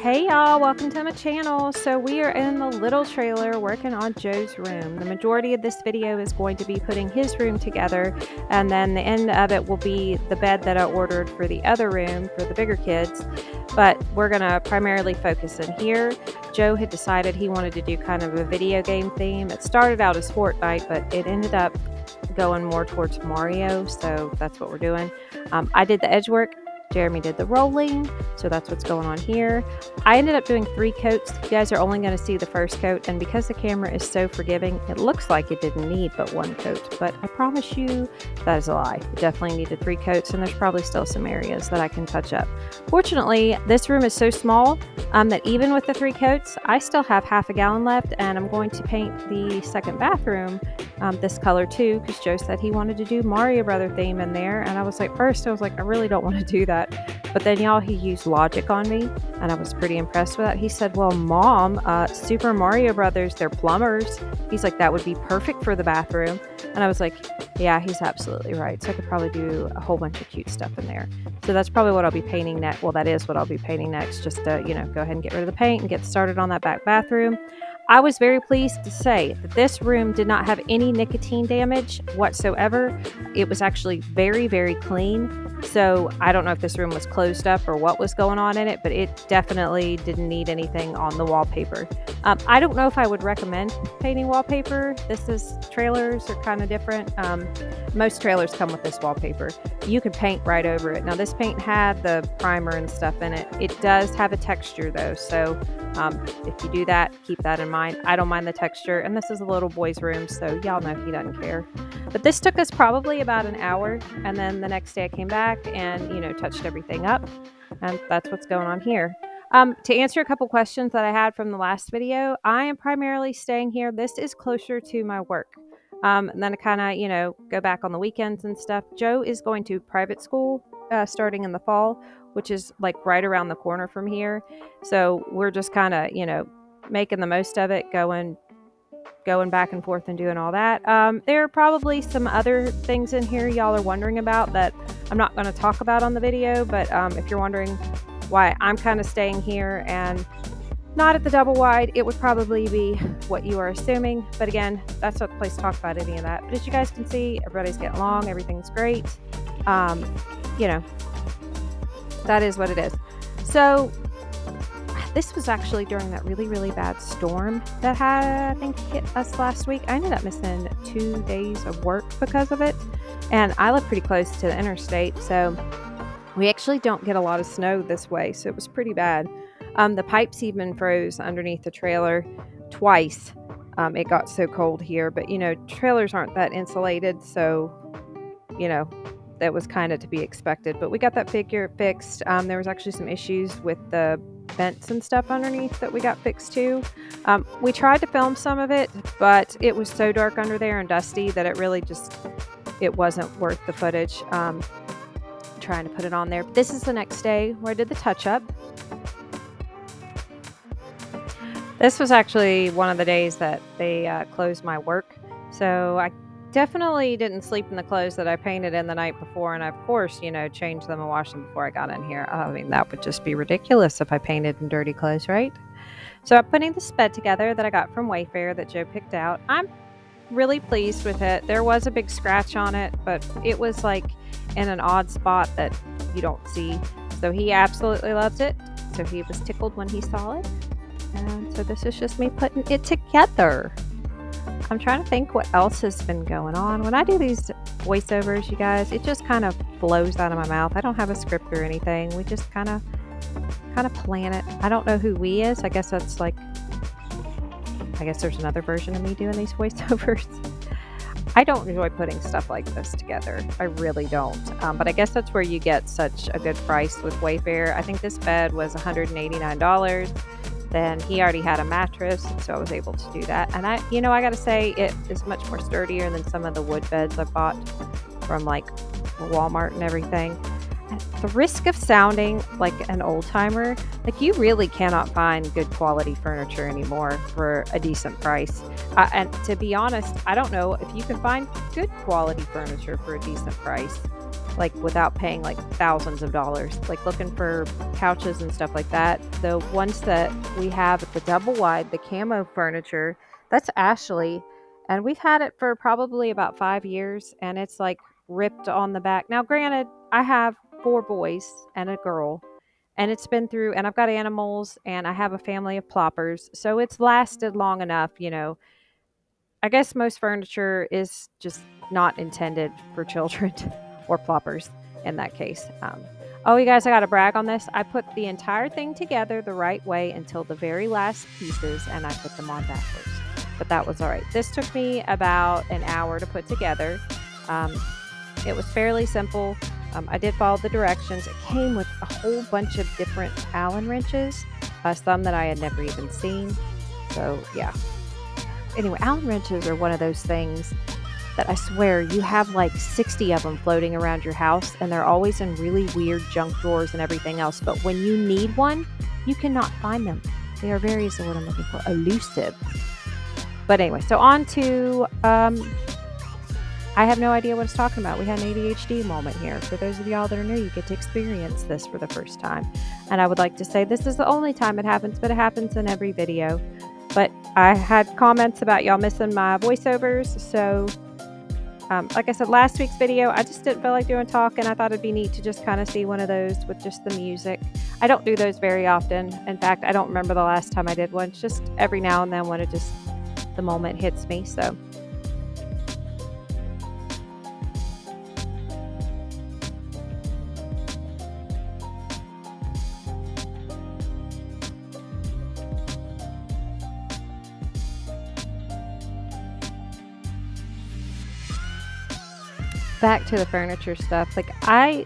Hey y'all, welcome to my channel. So we are in the little trailer working on Joe's room. The majority of this video is going to be putting his room together, and then the end of it will be the bed that I ordered for the other room for the bigger kids. But we're gonna primarily focus in here. Joe had decided he wanted to do kind of a video game theme. It started out as Fortnite, but it ended up going more towards Mario, so that's what we're doing. I did the edge work. Jeremy did the rolling, so that's what's going on here. I ended up doing 3 coats. You guys are only going to see the first coat, and because the camera is so forgiving, it looks like it didn't need but 1 coat, but I promise you that is a lie. It definitely needed 3 coats, and there's probably still some areas that I can touch up. Fortunately, this room is so small that even with the 3 coats, I still have half a gallon left, and I'm going to paint the second bathroom this color too, because Joe said he wanted to do Mario Brother theme in there, and I was like, I really don't want to do that. But then y'all, he used logic on me, and I was pretty impressed with that. He said, well, Mom, Super Mario Brothers, they're plumbers. He's like, that would be perfect for the bathroom. And I was like, yeah, he's absolutely right. So I could probably do a whole bunch of cute stuff in there. So that's probably what I'll be painting next. Well, that is what I'll be painting next, just to, go ahead and get rid of the paint and get started on that back bathroom. I was very pleased to say that this room did not have any nicotine damage whatsoever. It was actually very, very clean. So I don't know if this room was closed up or what was going on in it, but it definitely didn't need anything on the wallpaper. I don't know if I would recommend painting wallpaper. Trailers are kind of different. Most trailers come with this wallpaper. You can paint right over it. Now this paint had the primer and stuff in it. It does have a texture though. So if you do that, keep that in mind. I don't mind the texture, and this is a little boy's room, so y'all know he doesn't care. But this took us probably about an hour, and then the next day I came back and, touched everything up, and that's what's going on here. To answer a couple questions that I had from the last video, I am primarily staying here. This is closer to my work. And then I kind of, go back on the weekends and stuff. Joe is going to private school starting in the fall, which is like right around the corner from here. So we're just kind of, making the most of it, going back and forth and doing all that. There are probably some other things in here y'all are wondering about that I'm not going to talk about on the video, but if you're wondering why I'm kind of staying here and not at the double wide, it would probably be what you are assuming. But again, that's not the place to talk about any of that. But as you guys can see, everybody's getting along. Everything's great. That is what it is. So this was actually during that really, really bad storm that I think hit us last week. I ended up missing 2 days of work because of it. And I live pretty close to the interstate, so we actually don't get a lot of snow this way. So it was pretty bad. The pipes even froze underneath the trailer twice. It got so cold here, but trailers aren't that insulated. So, that was kind of to be expected, but we got that figure fixed. There was actually some issues with the vents and stuff underneath that we got fixed too. We tried to film some of it, but it was so dark under there and dusty that it wasn't worth the footage. Trying to put it on there. This is the next day where I did the touch up. This was actually one of the days that they closed my work, so I definitely didn't sleep in the clothes that I painted in the night before, and I, of course, changed them and washed them before I got in here. I mean, that would just be ridiculous if I painted in dirty clothes, right? So I'm putting this bed together that I got from Wayfair that Joe picked out. I'm really pleased with it. There was a big scratch on it, but it was like in an odd spot that you don't see. So he absolutely loves it. So he was tickled when he saw it. And so this is just me putting it together. I'm trying to think what else has been going on. When I do these voiceovers, you guys, it just kind of flows out of my mouth. I don't have a script or anything. We just kind of plan it. I don't know who we is. I guess there's another version of me doing these voiceovers. I don't enjoy putting stuff like this together. I really don't. But I guess that's where you get such a good price with Wayfair. I think this bed was $189. Then he already had a mattress, so I was able to do that. And I gotta say, it is much more sturdier than some of the wood beds I bought from like Walmart and everything. at the risk of sounding like an old timer, like you really cannot find good quality furniture anymore for a decent price. And to be honest, I don't know if you can find good quality furniture for a decent price, like without paying like thousands of dollars. Like looking for couches and stuff like that. The ones that we have at the double wide, the camo furniture, that's Ashley. And we've had it for probably about 5 years, and it's like ripped on the back. Now, granted, I have 4 boys and a girl, and it's been through, and I've got animals, and I have a family of ploppers, so it's lasted long enough. I guess most furniture is just not intended for children or ploppers in that case. Oh, you guys, I got to brag on this. I put the entire thing together the right way until the very last pieces, and I put them on backwards. But that was all right. This took me about an hour to put together. It was fairly simple. I did follow the directions. It came with a whole bunch of different Allen wrenches, some that I had never even seen. So, yeah. Anyway, Allen wrenches are one of those things that I swear you have like 60 of them floating around your house, and they're always in really weird junk drawers and everything else. But when you need one, you cannot find them. They are very, is the word I'm looking for, elusive. But anyway, so on to, I have no idea what it's talking about. We had an ADHD moment here. For those of y'all that are new, you get to experience this for the first time. And I would like to say this is the only time it happens, but it happens in every video. But I had comments about y'all missing my voiceovers. So, like I said, last week's video, I just didn't feel like doing talk, and I thought it'd be neat to just kind of see one of those with just the music. I don't do those very often. In fact, I don't remember the last time I did one. It's just every now and then when the moment hits me. So back to the furniture stuff. Like I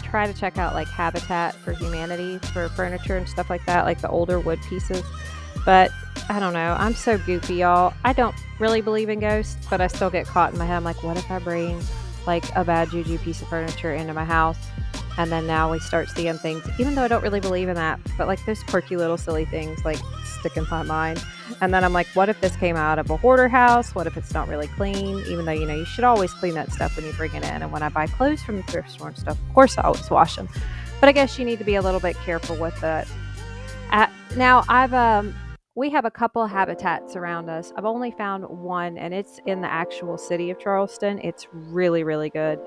try to check out like Habitat for Humanity for furniture and stuff like that, like the older wood pieces. But I don't know. I'm so goofy, y'all. I don't really believe in ghosts, but I still get caught in my head. I'm like, what if I bring like a bad juju piece of furniture into my house? And then now we start seeing things, even though I don't really believe in that, but like those quirky little silly things like stick in my mind. And then I'm like, what if this came out of a hoarder house? What if it's not really clean? Even though, you should always clean that stuff when you bring it in. And when I buy clothes from the thrift store and stuff, of course I always wash them. But I guess you need to be a little bit careful with that. Now we have a couple of habitats around us. I've only found one, and it's in the actual city of Charleston. It's really, really good.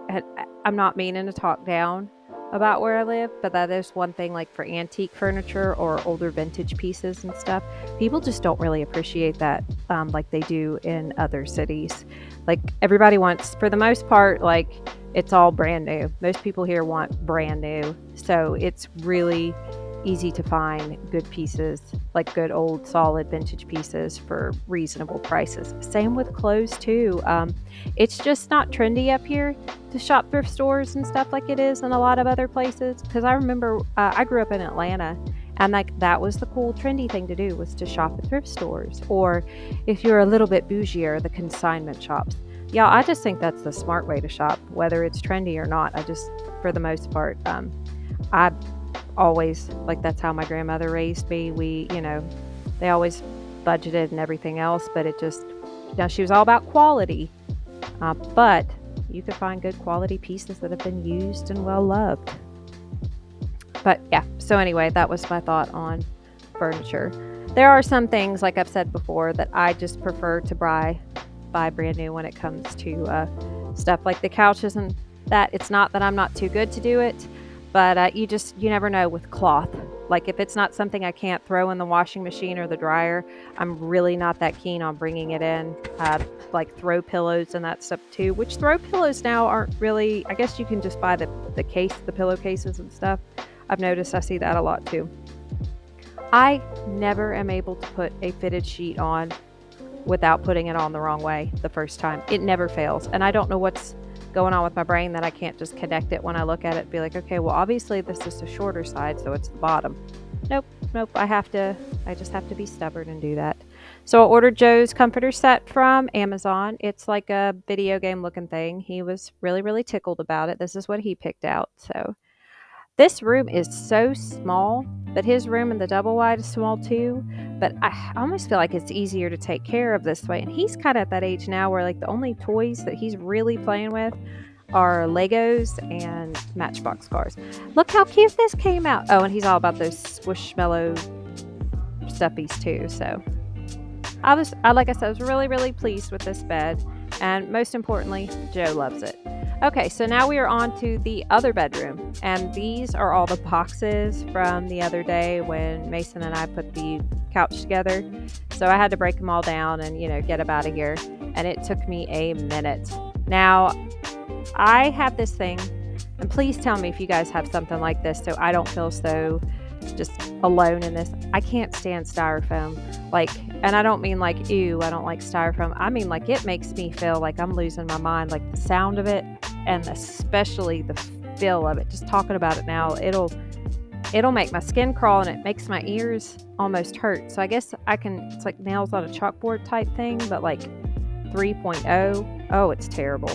And I'm not meaning to talk down about where I live, but that is one thing, like for antique furniture or older vintage pieces and stuff. People just don't really appreciate that like they do in other cities. Like everybody wants, for the most part, like it's all brand new. Most people here want brand new. So it's really easy to find good pieces, like good old solid vintage pieces for reasonable prices. Same with clothes too. It's just not trendy up here to shop thrift stores and stuff like it is in a lot of other places. Because I remember I grew up in Atlanta, and like that was the cool trendy thing to do, was to shop at thrift stores, or if you're a little bit bougier, the consignment shops. Yeah, I just think that's the smart way to shop, whether it's trendy or not. I just, for the most part, I always, like, that's how my grandmother raised me. They always budgeted and everything else, but it just, she was all about quality. But you could find good quality pieces that have been used and well loved. But yeah, so anyway, that was my thought on furniture. There are some things, like I've said before, that I just prefer to buy brand new when it comes to stuff like the couches and that. It's not that I'm not too good to do it, but you never know with cloth. Like if it's not something I can't throw in the washing machine or the dryer, I'm really not that keen on bringing it in. Like throw pillows and that stuff too, which throw pillows now aren't really, I guess you can just buy the pillowcases and stuff. I've noticed I see that a lot too. I never am able to put a fitted sheet on without putting it on the wrong way the first time. It never fails. And I don't know what's going on with my brain that I can't just connect it when I look at it and be like, okay, well, obviously this is the shorter side, so it's the bottom. Nope. I just have to be stubborn and do that. So I ordered Joe's comforter set from Amazon. It's like a video game looking thing. He was really, really tickled about it. This is what he picked out. So this room is so small, but his room in the double wide is small too. But I almost feel like it's easier to take care of this way. And he's kind of at that age now where like the only toys that he's really playing with are Legos and Matchbox cars. Look how cute this came out. Oh, and he's all about those squishmallow stuffies too. So like I said, I was really, really pleased with this bed. And most importantly, Joe loves it. Okay, so now we are on to the other bedroom. And these are all the boxes from the other day when Mason and I put the couch together. So I had to break them all down and, get them out of here. And it took me a minute. Now, I have this thing, and please tell me if you guys have something like this so I don't feel so just alone in this. I can't stand styrofoam. And I don't mean like, ew, I don't like styrofoam. I mean like it makes me feel like I'm losing my mind. Like the sound of it and especially the feel of it. Just talking about it now, it'll make my skin crawl and it makes my ears almost hurt. So I guess it's like nails on a chalkboard type thing, but like 3.0. Oh, it's terrible.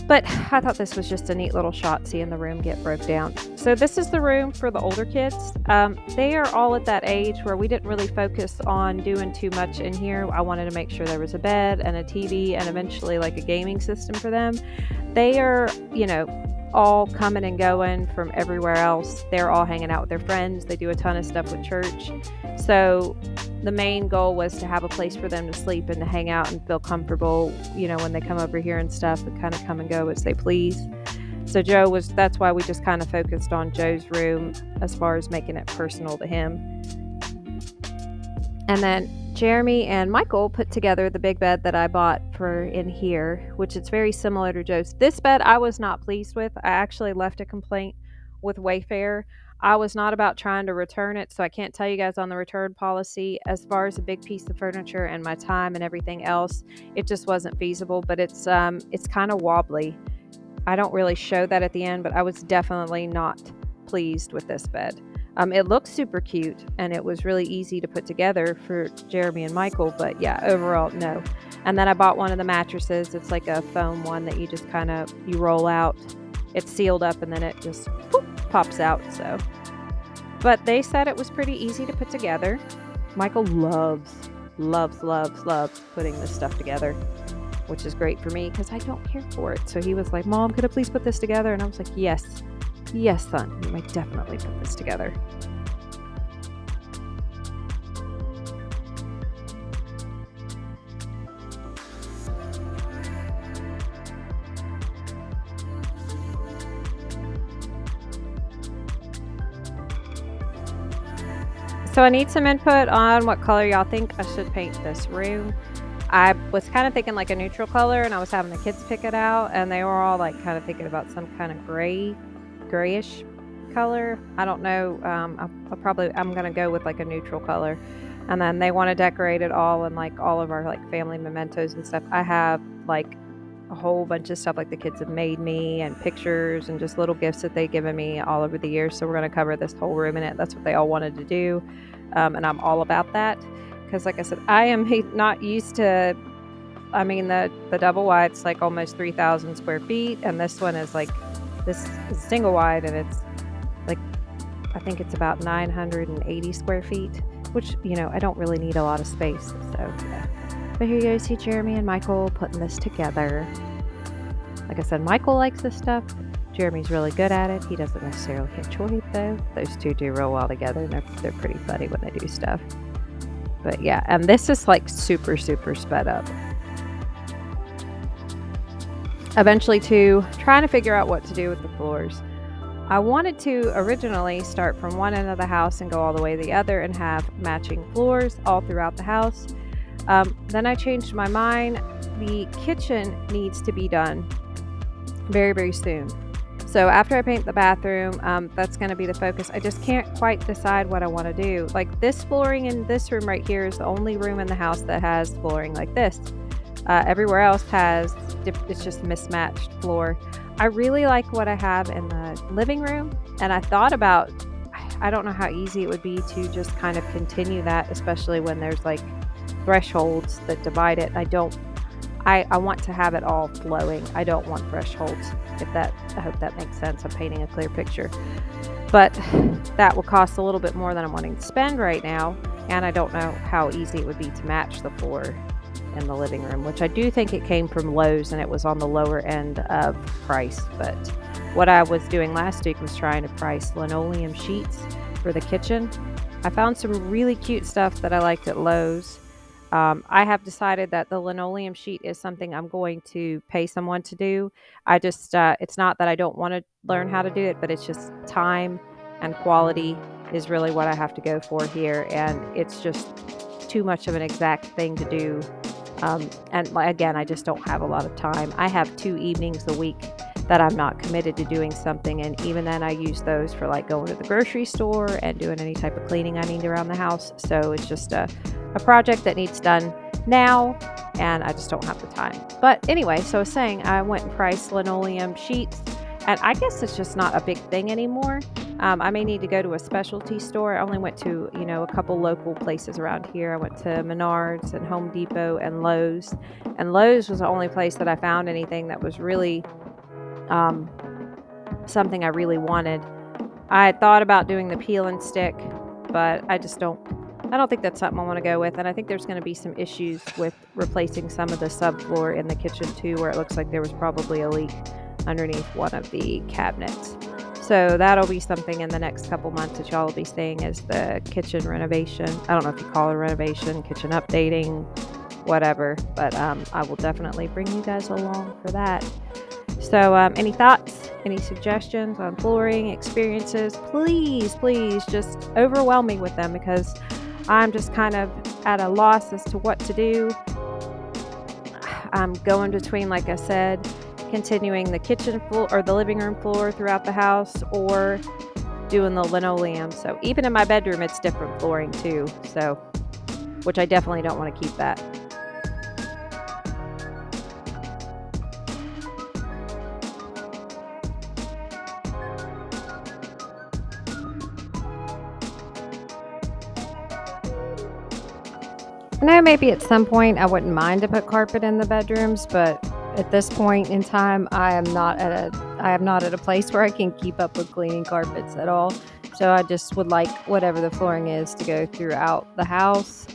But I thought this was just a neat little shot seeing the room get broke down. So this is the room for the older kids. They are all at that age where we didn't really focus on doing too much in here. I wanted to make sure there was a bed and a TV and eventually like a gaming system for them. They are, all coming and going from everywhere else. They're all hanging out with their friends. They do a ton of stuff with church. So the main goal was to have a place for them to sleep and to hang out and feel comfortable, when they come over here and stuff, and kind of come and go as they please. So that's why we just kind of focused on Joe's room as far as making it personal to him. And then Jeremy and Michael put together the big bed that I bought for in here, which is very similar to Joe's. This bed I was not pleased with. I actually left a complaint with Wayfair. I was not about trying to return it, so I can't tell you guys on the return policy. As far as a big piece of furniture and my time and everything else, it just wasn't feasible, but it's kind of wobbly. I don't really show that at the end, but I was definitely not pleased with this bed. It looks super cute and it was really easy to put together for Jeremy and Michael, but yeah, overall, no. And then I bought one of the mattresses. It's like a foam one that you just you roll out. It's sealed up and then it just pops out. So, but they said it was pretty easy to put together. Michael loves putting this stuff together, which is great for me because I don't care for it. So he was like, Mom, could I please put this together? And I was like, yes, son, you may definitely put this together. So I need some input on what color y'all think I should paint this room. I was kind of thinking like a neutral color, and I was having the kids pick it out, and they were all like kind of thinking about some kind of grayish color. I don't know. I'm gonna go with like a neutral color, and then they want to decorate it all and like all of our like family mementos and stuff. I have like a whole bunch of stuff like the kids have made me and pictures and just little gifts that they've given me all over the years. So we're going to cover this whole room in it. That's what they all wanted to do. And I'm all about that because like I said, I am not used to, the double wide's like almost 3,000 square feet. And this one is like, this is single wide and it's like, I think it's about 980 square feet, which, I don't really need a lot of space. So yeah. But here you go, see Jeremy and Michael putting this together. Like I said, Michael likes this stuff. Jeremy's really good at it. He doesn't necessarily enjoy it though. Those two do real well together and they're pretty funny when they do stuff. But yeah, and this is like super, super sped up. Eventually too, trying to figure out what to do with the floors. I wanted to originally start from one end of the house and go all the way to the other and have matching floors all throughout the house. Then I changed my mind. The kitchen needs to be done very, very soon. So after I paint the bathroom, that's going to be the focus. I just can't quite decide what I want to do. Like this flooring in this room right here is the only room in the house that has flooring like this. Everywhere else it's just mismatched floor. I really like what I have in the living room. And I thought about, I don't know how easy it would be to just kind of continue that, especially when there's like thresholds that divide it. I want to have it all flowing. I don't want thresholds. I hope that makes sense. I'm painting a clear picture. But that will cost a little bit more than I'm wanting to spend right now. And I don't know how easy it would be to match the floor in the living room, which I do think it came from Lowe's and it was on the lower end of price. But what I was doing last week was trying to price linoleum sheets for the kitchen. I found some really cute stuff that I liked at Lowe's. I have decided that the linoleum sheet is something I'm going to pay someone to do. It's not that I don't want to learn how to do it, but it's just time and quality is really what I have to go for here. And it's just too much of an exact thing to do. Again, I just don't have a lot of time. I have 2 evenings a week that I'm not committed to doing something. And even then I use those for like going to the grocery store and doing any type of cleaning I need around the house. So it's just a project that needs done now, and I just don't have the time. But anyway, so I was saying I went and priced linoleum sheets, and I guess it's just not a big thing anymore. I may need to go to a specialty store. I only went to, a couple local places around here. I went to Menards and Home Depot and Lowe's. And Lowe's was the only place that I found anything that was really something I really wanted. I had thought about doing the peel and stick, but I don't think that's something I want to go with. And I think there's going to be some issues with replacing some of the subfloor in the kitchen too, where it looks like there was probably a leak underneath one of the cabinets. So that'll be something in the next couple months that y'all will be seeing is the kitchen renovation. I don't know if you call it a renovation, kitchen updating, whatever, but I will definitely bring you guys along for that. So any thoughts, any suggestions on flooring, experiences, please just overwhelm me with them, because I'm just kind of at a loss as to what to do. I'm going between, like I said, continuing the kitchen floor or the living room floor throughout the house, or doing the linoleum. So even in my bedroom, it's different flooring too. So, which I definitely don't want to keep that. I know maybe at some point I wouldn't mind to put carpet in the bedrooms, but at this point in time, I am not at a place where I can keep up with cleaning carpets at all. So I just would like whatever the flooring is to go throughout the house.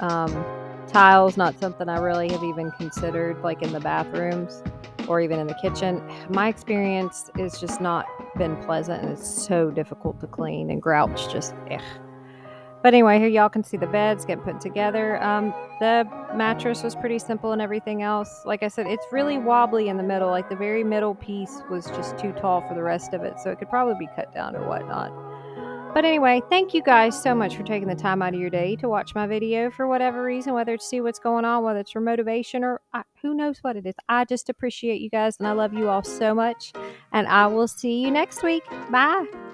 Tiles, not something I really have even considered, like in the bathrooms or even in the kitchen. My experience is just not been pleasant, and it's so difficult to clean, and grouch just But anyway, here y'all can see the beds getting put together. The mattress was pretty simple and everything else. Like I said, it's really wobbly in the middle. Like the very middle piece was just too tall for the rest of it. So it could probably be cut down or whatnot. But anyway, thank you guys so much for taking the time out of your day to watch my video for whatever reason, whether it's to see what's going on, whether it's for motivation or who knows what it is. I just appreciate you guys, and I love you all so much. And I will see you next week. Bye.